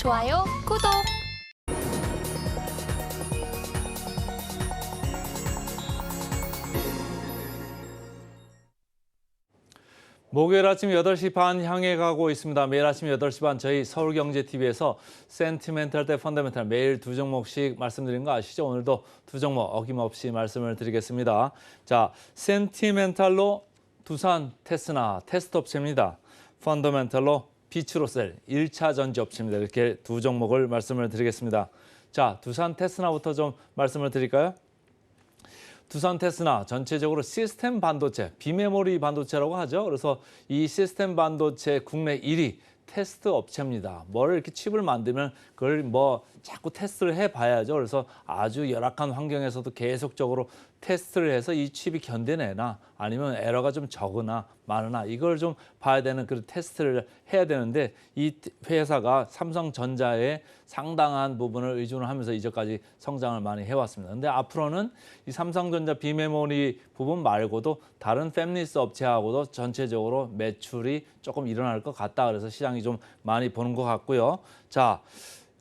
좋아요, 구독! 목요일 아침 8시 반 향해 가고 있습니다. 매일 아침 8시 반 저희 서울경제TV에서 센티멘탈 대 펀더멘탈 매일 두 종목씩 말씀드린 거 아시죠? 오늘도 두 종목 어김없이 말씀을 드리겠습니다. 자, 센티멘탈로 두산 테스나 테스트 업체입니다. 펀더멘탈로 비추로셀 1차 전지 업체입니다. 이렇게 두 종목을 말씀을 드리겠습니다. 자, 두산 테스나부터 좀 말씀을 드릴까요? 두산 테스나 전체적으로 시스템 반도체, 비메모리 반도체라고 하죠. 그래서 이 시스템 반도체 국내 1위 테스트 업체입니다. 뭘 이렇게 칩을 만들면 그걸 뭐 자꾸 테스트를 해봐야죠. 그래서 아주 열악한 환경에서도 계속적으로 테스트를 해서 이 칩이 견뎌내나 아니면 에러가 좀 적으나 많으나 이걸 좀 봐야 되는 그런 테스트를 해야 되는데 이 회사가 삼성전자의 상당한 부분을 의존을 하면서 이제까지 성장을 많이 해왔습니다. 근데 앞으로는 이 삼성전자 비메모리 부분 말고도 다른 팹리스 업체하고도 전체적으로 매출이 조금 일어날 것 같다. 그래서 시장이 좀 많이 보는 것 같고요. 자,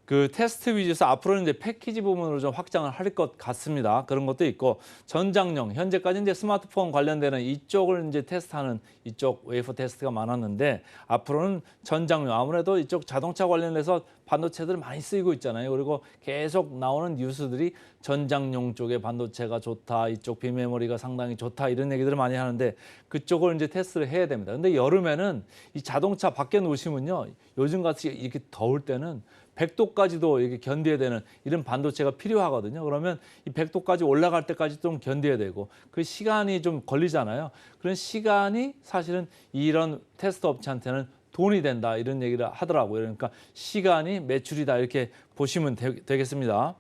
그 테스트 위주에서 앞으로는 이제 패키지 부분으로 좀 확장을 할 것 같습니다. 그런 것도 있고 전장용 현재까지 이제 스마트폰 관련되는 이쪽을 이제 테스트하는 이쪽 웨이퍼 테스트가 많았는데 앞으로는 전장용 아무래도 이쪽 자동차 관련해서 반도체들 많이 쓰이고 있잖아요. 그리고 계속 나오는 뉴스들이 전장용 쪽의 반도체가 좋다, 이쪽 비메모리가 상당히 좋다 이런 얘기들을 많이 하는데 그쪽을 이제 테스트를 해야 됩니다. 근데 여름에는 이 자동차 밖에 놓으시면요, 요즘같이 이렇게 더울 때는 100도까지도 이렇게 견뎌야 되는 이런 반도체가 필요하거든요. 그러면 이 100도까지 올라갈 때까지 좀 견뎌야 되고 그 시간이 좀 걸리잖아요. 그런 시간이 사실은 이런 테스트 업체한테는 돈이 된다 이런 얘기를 하더라고요. 그러니까 시간이 매출이다 이렇게 보시면 되겠습니다.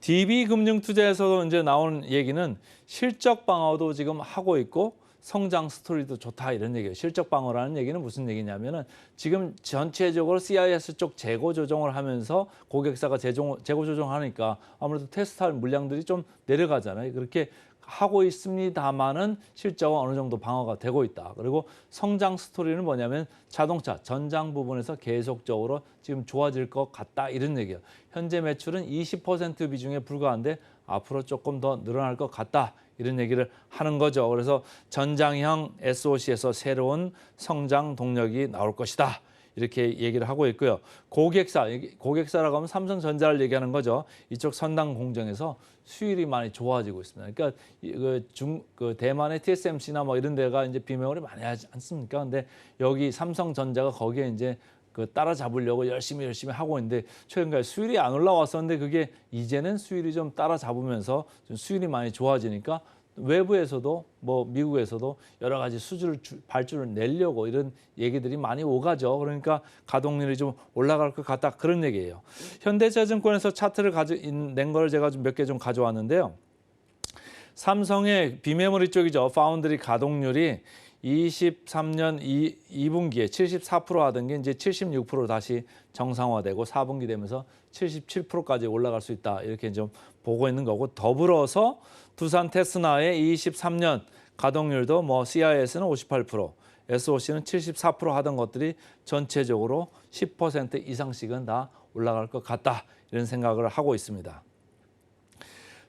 DB금융투자에서도 이제 나오는 얘기는 실적 방어도 지금 하고 있고 성장 스토리도 좋다 이런 얘기예요. 실적 방어라는 얘기는 무슨 얘기냐면은 지금 전체적으로 CIS 쪽 재고 조정을 하면서 고객사가 재고 조정하니까 아무래도 테스트할 물량들이 좀 내려가잖아요. 그렇게 하고 있습니다만은 실적은 어느 정도 방어가 되고 있다. 그리고 성장 스토리는 뭐냐면 자동차 전장 부분에서 계속적으로 지금 좋아질 것 같다 이런 얘기예요. 현재 매출은 20% 비중에 불과한데 앞으로 조금 더 늘어날 것 같다. 이런 얘기를 하는 거죠. 그래서 전장형 SOC에서 새로운 성장 동력이 나올 것이다. 이렇게 얘기를 하고 있고요. 고객사라고 하면 삼성전자를 얘기하는 거죠. 이쪽 선당 공정에서 수율이 많이 좋아지고 있습니다. 그러니까 그 대만의 TSMC나 뭐 이런 데가 이제 비메모리 많이 하지 않습니까? 근데 여기 삼성전자가 거기에 이제 그 따라잡으려고 열심히 하고 있는데 최근까지 수율이 안 올라왔었는데 그게 이제는 수율이 좀 따라잡으면서 좀 수율이 많이 좋아지니까 외부에서도 뭐 미국에서도 여러 가지 발주를 내려고 이런 얘기들이 많이 오가죠. 그러니까 가동률이 좀 올라갈 것 같다 그런 얘기예요. 현대차증권에서 차트를 낸 걸 제가 좀 몇 개 좀 가져왔는데요. 삼성의 비메모리 쪽이죠. 파운드리 가동률이 23년 2분기에 74% 하던 게 이제 76% 다시 정상화되고 4분기 되면서 77%까지 올라갈 수 있다. 이렇게 좀 보고 있는 거고 더불어서 두산 테스나의 23년 가동률도 뭐 CIS는 58%, SOC는 74% 하던 것들이 전체적으로 10% 이상씩은 다 올라갈 것 같다. 이런 생각을 하고 있습니다.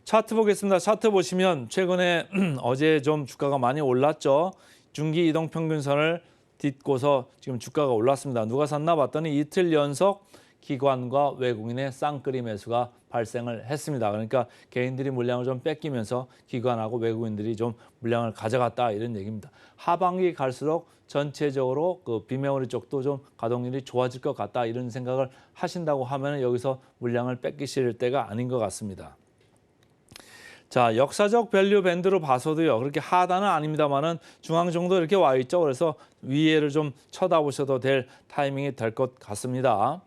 차트 보겠습니다. 차트 보시면 최근에 어제 좀 주가가 많이 올랐죠. 중기 이동평균선을 딛고서 지금 주가가 올랐습니다. 누가 샀나 봤더니 이틀 연속 기관과 외국인의 쌍끌이 매수가 발생을 했습니다. 그러니까 개인들이 물량을 좀 뺏기면서 기관하고 외국인들이 좀 물량을 가져갔다 이런 얘기입니다. 하반기 갈수록 전체적으로 그 비메모리 쪽도 좀 가동률이 좋아질 것 같다 이런 생각을 하신다고 하면 여기서 물량을 뺏기실 때가 아닌 것 같습니다. 자, 역사적 밸류 밴드로 봐서도요. 그렇게 하단은 아닙니다만은 중앙 정도 이렇게 와 있죠. 그래서 위에를 좀 쳐다보셔도 될 타이밍이 될 것 같습니다.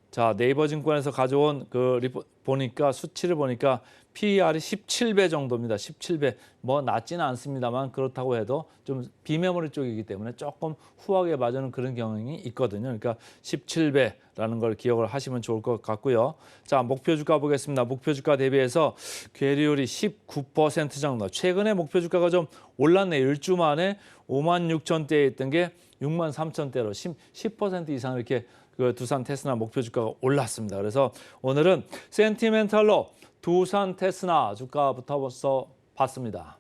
자, 네이버 증권에서 가져온 그 보니까 수치를 보니까 PER이 17배 정도입니다. 17배. 뭐 낮지는 않습니다만 그렇다고 해도 좀 비메모리 쪽이기 때문에 조금 후하게 봐주는 그런 경향이 있거든요. 그러니까 17배라는 걸 기억을 하시면 좋을 것 같고요. 자, 목표 주가 보겠습니다. 목표 주가 대비해서 괴리율이 19% 정도. 최근에 목표 주가가 좀 올랐네요. 1주 만에 56,000대에 있던 게 63,000대로 10% 이상 이렇게 그 두산 테스나 목표 주가가 올랐습니다. 그래서 오늘은 센티멘탈로 두산 테스나 주가부터 벌써 봤습니다.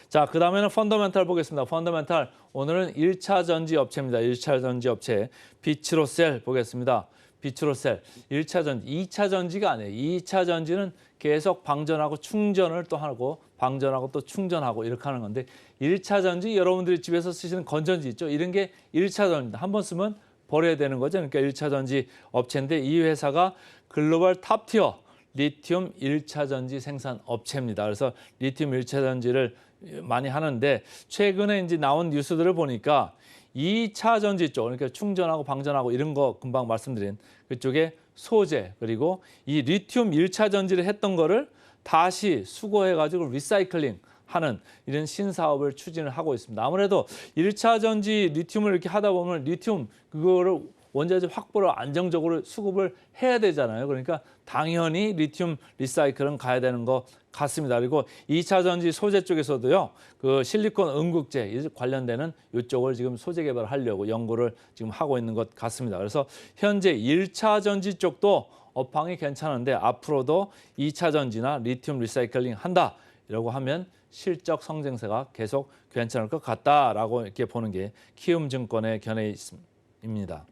자, 그 다음에는 펀더멘탈 보겠습니다. 펀더멘탈 오늘은 1차 전지 업체입니다. 1차 전지 업체 비츠로셀 보겠습니다. 비츠로셀 1차 전지, 2차 전지가 아니에요. 2차 전지는 계속 방전하고 충전을 또 하고 방전하고 또 충전하고 이렇게 하는 건데 1차 전지 여러분들이 집에서 쓰시는 건전지 있죠. 이런 게 1차 전지입니다. 한 번 쓰면 버려야 되는 거죠. 그러니까 1차 전지 업체인데 이 회사가 글로벌 탑티어 리튬 1차 전지 생산 업체입니다. 그래서 리튬 1차 전지를 많이 하는데 최근에 이제 나온 뉴스들을 보니까 2차 전지 쪽, 그러니까 충전하고 방전하고 이런 거 금방 말씀드린 그쪽에 소재 그리고 이 리튬 1차 전지를 했던 거를 다시 수거해가지고 리사이클링 하는 이런 신사업을 추진을 하고 있습니다. 아무래도 1차 전지 리튬을 이렇게 하다 보면 리튬 그거를 원자재 확보를 안정적으로 수급을 해야 되잖아요. 그러니까 당연히 리튬 리사이클은 가야 되는 것 같습니다. 그리고 2차 전지 소재 쪽에서도요. 그 실리콘 응급제 관련되는 이쪽을 지금 소재 개발을 하려고 연구를 지금 하고 있는 것 같습니다. 그래서 현재 1차 전지 쪽도 업황이 괜찮은데 앞으로도 2차 전지나 리튬 리사이클링 한다. 이라고 하면 실적 성장세가 계속 괜찮을 것 같다라고 이렇게 보는 게 키움증권의 견해입니다.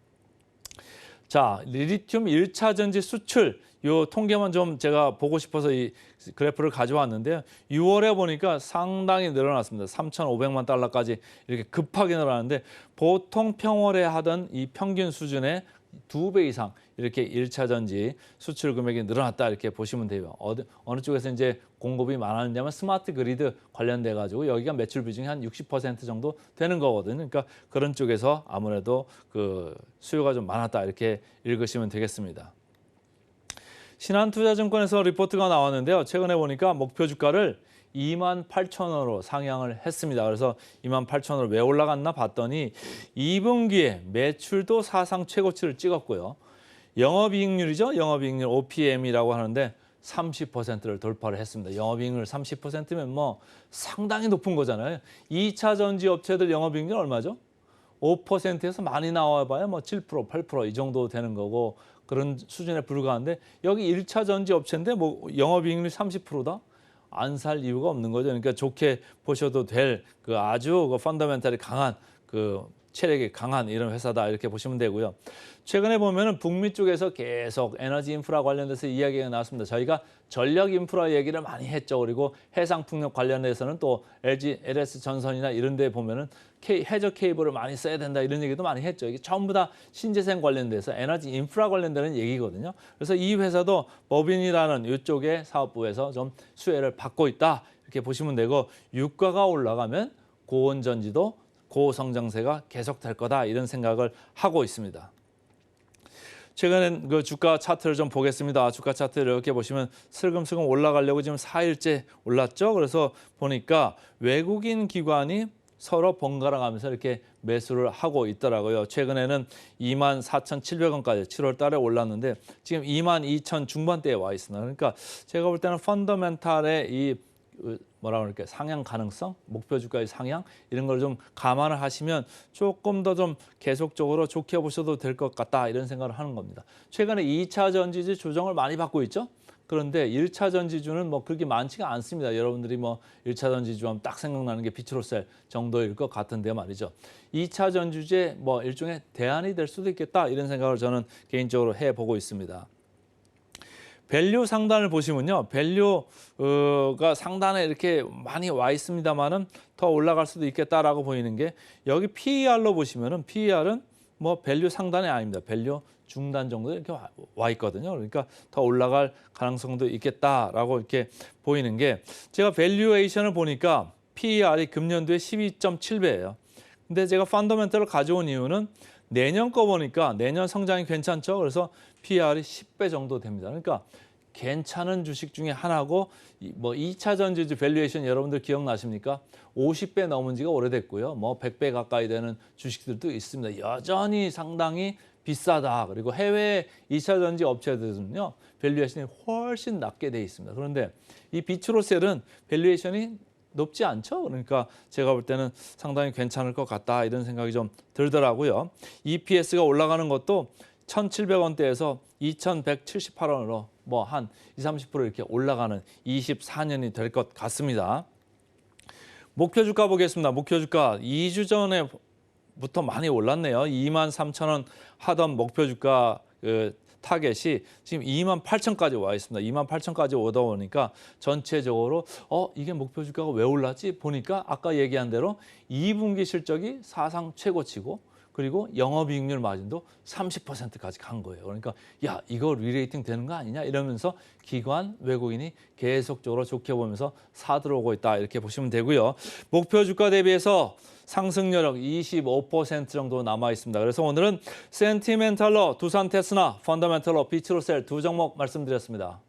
자, 리튬 1차 전지 수출 요 통계만 좀 제가 보고 싶어서 이 그래프를 가져왔는데요. 6월에 보니까 상당히 늘어났습니다. 3,500만 달러까지 이렇게 급하게 늘어났는데 보통 평월에 하던 이 평균 수준의 2배 이상 이렇게 1차 전지 수출 금액이 늘어났다 이렇게 보시면 돼요. 어느 쪽에서 이제 공급이 많았냐면 스마트 그리드 관련돼 가지고 여기가 매출 비중이 한 60% 정도 되는 거거든요. 그러니까 그런 쪽에서 아무래도 그 수요가 좀 많았다 이렇게 읽으시면 되겠습니다. 신한투자증권에서 리포트가 나왔는데요. 최근에 보니까 목표 주가를 28,000원으로 상향을 했습니다. 그래서 28,000원으로 왜 올라갔나 봤더니 2분기에 매출도 사상 최고치를 찍었고요. 영업이익률이죠. 영업이익률 OPM이라고 하는데 30%를 돌파를 했습니다. 영업이익률 30%면 뭐 상당히 높은 거잖아요. 2차 전지 업체들 영업이익률 얼마죠? 5%에서 많이 나와봐야 뭐 7%, 8% 이 정도 되는 거고 그런 수준에 불과한데 여기 1차 전지 업체인데 뭐 영업이익률 30%다? 안 살 이유가 없는 거죠. 그러니까 좋게 보셔도 될 그 아주 그 펀더멘탈이 강한 그 체력이 강한 이런 회사다 이렇게 보시면 되고요. 최근에 보면은 북미 쪽에서 계속 에너지 인프라 관련돼서 이야기가 나왔습니다. 저희가 전력 인프라 얘기를 많이 했죠. 그리고 해상 풍력 관련해서는 또 LG, LS 전선이나 이런 데 보면은 해저 케이블을 많이 써야 된다 이런 얘기도 많이 했죠. 이게 전부 다 신재생 관련돼서 에너지 인프라 관련되는 얘기거든요. 그래서 이 회사도 법인이라는 이쪽의 사업부에서 좀 수혜를 받고 있다 이렇게 보시면 되고 유가가 올라가면 고온전지도 고성장세가 계속될 거다 이런 생각을 하고 있습니다. 최근엔 그 주가 차트를 좀 보겠습니다. 주가 차트를 이렇게 보시면 슬금슬금 올라가려고 지금 4일째 올랐죠. 그래서 보니까 외국인 기관이 서로 번갈아 가면서 이렇게 매수를 하고 있더라고요. 최근에는 24,700원까지 7월 달에 올랐는데 지금 22,000 중반대에 와 있습니다. 그러니까 제가 볼 때는 펀더멘탈의 이 뭐라 그럴까요? 상향 가능성, 목표 주가의 상향 이런 걸 좀 감안을 하시면 조금 더 좀 계속적으로 좋게 보셔도 될 것 같다 이런 생각을 하는 겁니다. 최근에 2차 전지주 조정을 많이 받고 있죠. 그런데 1차 전지주는 뭐 그렇게 많지가 않습니다. 여러분들이 뭐 1차 전지주 하면 딱 생각나는 게 비츠로셀 정도일 것 같은데 말이죠. 2차 전지주의 뭐 일종의 대안이 될 수도 있겠다 이런 생각을 저는 개인적으로 해보고 있습니다. 밸류 상단을 보시면요. 밸류가 상단에 이렇게 많이 와 있습니다만은 더 올라갈 수도 있겠다라고 보이는 게 여기 PER로 보시면은 PER은 뭐 밸류 상단이 아닙니다. 밸류 중단 정도 이렇게 와 있거든요. 그러니까 더 올라갈 가능성도 있겠다라고 이렇게 보이는 게 제가 밸류에이션을 보니까 PER이 금년도에 12.7배예요. 근데 제가 펀더멘털을 가져온 이유는 내년 거 보니까 내년 성장이 괜찮죠. 그래서 PER이 10배 정도 됩니다. 그러니까 괜찮은 주식 중에 하나고 뭐 2차 전지주 밸류에이션 여러분들 기억나십니까? 50배 넘은 지가 오래됐고요. 뭐 100배 가까이 되는 주식들도 있습니다. 여전히 상당히 비싸다. 그리고 해외 2차 전지 밸류에이션이 훨씬 낮게 돼 있습니다. 그런데 이 비츠로셀은 밸류에이션이 높지 않죠. 그러니까 제가 볼 때는 상당히 괜찮을 것 같다 이런 생각이 좀 들더라고요. EPS가 올라가는 것도 1,700원대에서 2,178원으로 뭐 한 20-30% 이렇게 올라가는 24년이 될 것 같습니다. 목표 주가 보겠습니다. 목표 주가 2주 전에부터 많이 올랐네요. 23,000원 하던 목표 주가 타겟이 지금 28,000까지 와 있습니다. 28,000까지 오다 보니까 전체적으로 이게 목표 주가가 왜 올랐지? 보니까 아까 얘기한 대로 2분기 실적이 사상 최고치고 그리고 영업이익률 마진도 30%까지 간 거예요. 그러니까 야 이거 리레이팅 되는 거 아니냐 이러면서 기관 외국인이 계속적으로 좋게 보면서 사들어오고 있다 이렇게 보시면 되고요. 목표 주가 대비해서 상승 여력 25% 정도 남아 있습니다. 그래서 오늘은 센티멘탈러 두산 테스나, 펀더멘탈러 비츠로셀 두 종목 말씀드렸습니다.